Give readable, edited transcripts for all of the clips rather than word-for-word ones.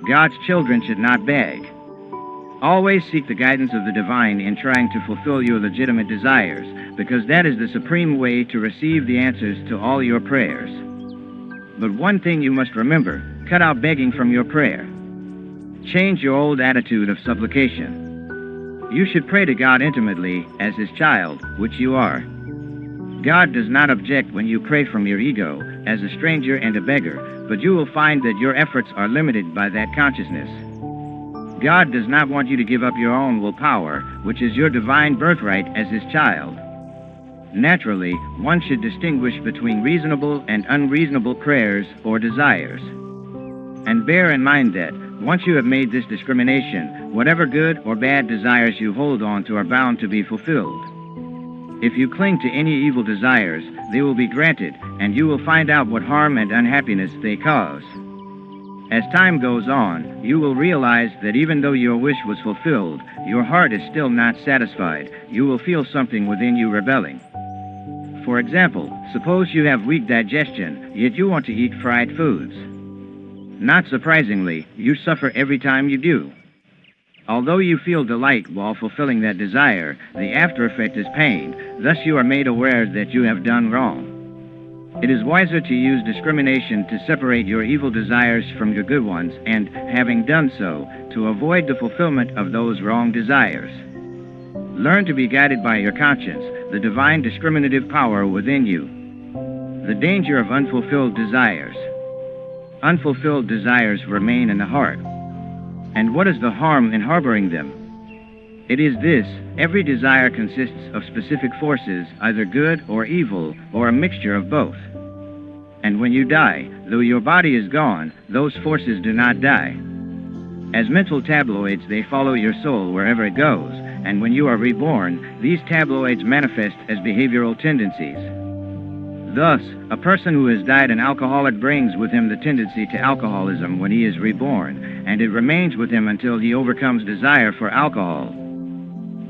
God's children should not beg. Always seek the guidance of the divine in trying to fulfill your legitimate desires, because that is the supreme way to receive the answers to all your prayers. But one thing you must remember: cut out begging from your prayer. Change your old attitude of supplication. You should pray to God intimately as His child, which you are. God does not object when you pray from your ego, as a stranger and a beggar, but you will find that your efforts are limited by that consciousness. God does not want you to give up your own willpower, which is your divine birthright as His child. Naturally, one should distinguish between reasonable and unreasonable prayers or desires. And bear in mind that, once you have made this discrimination, whatever good or bad desires you hold on to are bound to be fulfilled. If you cling to any evil desires, they will be granted, and you will find out what harm and unhappiness they cause. As time goes on, you will realize that even though your wish was fulfilled, your heart is still not satisfied. You will feel something within you rebelling. For example, suppose you have weak digestion, yet you want to eat fried foods. Not surprisingly, you suffer every time you do. Although you feel delight while fulfilling that desire, the after effect is pain. Thus you are made aware that you have done wrong. It is wiser to use discrimination to separate your evil desires from your good ones, and, having done so, to avoid the fulfillment of those wrong desires. Learn to be guided by your conscience, the divine discriminative power within you. The danger of unfulfilled desires. Unfulfilled desires remain in the heart. And what is the harm in harboring them? It is this: every desire consists of specific forces, either good or evil, or a mixture of both. And when you die, though your body is gone, those forces do not die. As mental tabloids, they follow your soul wherever it goes, and when you are reborn, these tabloids manifest as behavioral tendencies. Thus, a person who has died an alcoholic brings with him the tendency to alcoholism when he is reborn, and it remains with him until he overcomes desire for alcohol.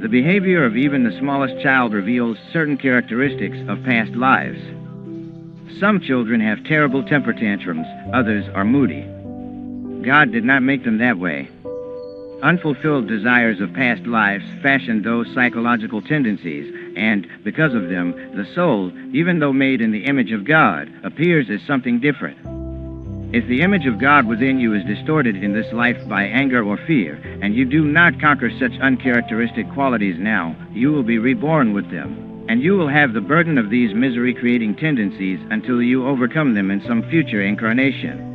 The behavior of even the smallest child reveals certain characteristics of past lives. Some children have terrible temper tantrums, others are moody. God did not make them that way. Unfulfilled desires of past lives fashioned those psychological tendencies, and, because of them, the soul, even though made in the image of God, appears as something different. If the image of God within you is distorted in this life by anger or fear, and you do not conquer such uncharacteristic qualities now, you will be reborn with them, and you will have the burden of these misery-creating tendencies until you overcome them in some future incarnation.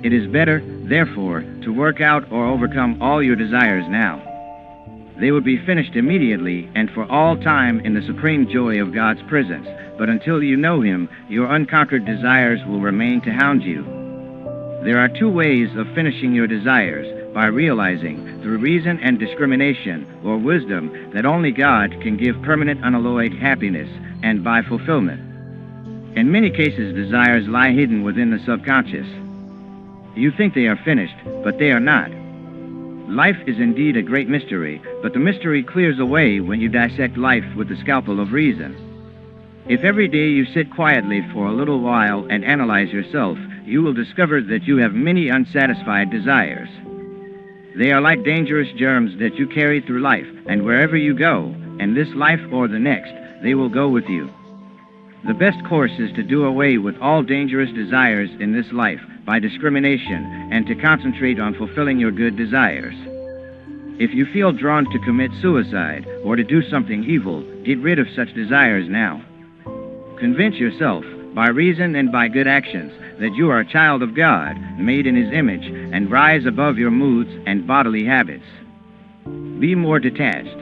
It is better, therefore, to work out or overcome all your desires now. They will be finished immediately and for all time in the supreme joy of God's presence, but until you know Him, your unconquered desires will remain to hound you. There are two ways of finishing your desires: by realizing, through reason and discrimination, or wisdom, that only God can give permanent unalloyed happiness, and by fulfillment. In many cases, desires lie hidden within the subconscious. You think they are finished, but they are not. Life is indeed a great mystery, but the mystery clears away when you dissect life with the scalpel of reason. If every day you sit quietly for a little while and analyze yourself, you will discover that you have many unsatisfied desires. They are like dangerous germs that you carry through life, and wherever you go, in this life or the next, they will go with you. The best course is to do away with all dangerous desires in this life by discrimination, and to concentrate on fulfilling your good desires. If you feel drawn to commit suicide or to do something evil, get rid of such desires now. Convince yourself, by reason and by good actions, that you are a child of God, made in His image, and rise above your moods and bodily habits. Be more detached.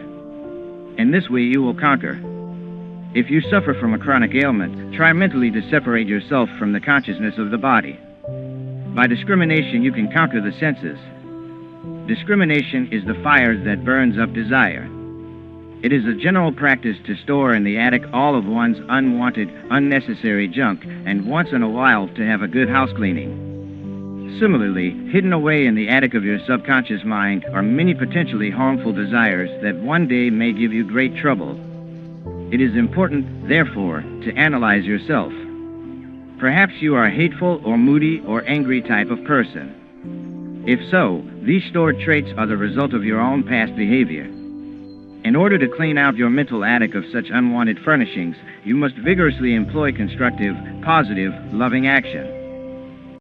In this way you will conquer. If you suffer from a chronic ailment, try mentally to separate yourself from the consciousness of the body. By discrimination you can conquer the senses. Discrimination is the fire that burns up desire. It is a general practice to store in the attic all of one's unwanted, unnecessary junk, and once in a while to have a good house cleaning. Similarly, hidden away in the attic of your subconscious mind are many potentially harmful desires that one day may give you great trouble. It is important, therefore, to analyze yourself. Perhaps you are a hateful or moody or angry type of person. If so, these stored traits are the result of your own past behavior. In order to clean out your mental attic of such unwanted furnishings, you must vigorously employ constructive, positive, loving action.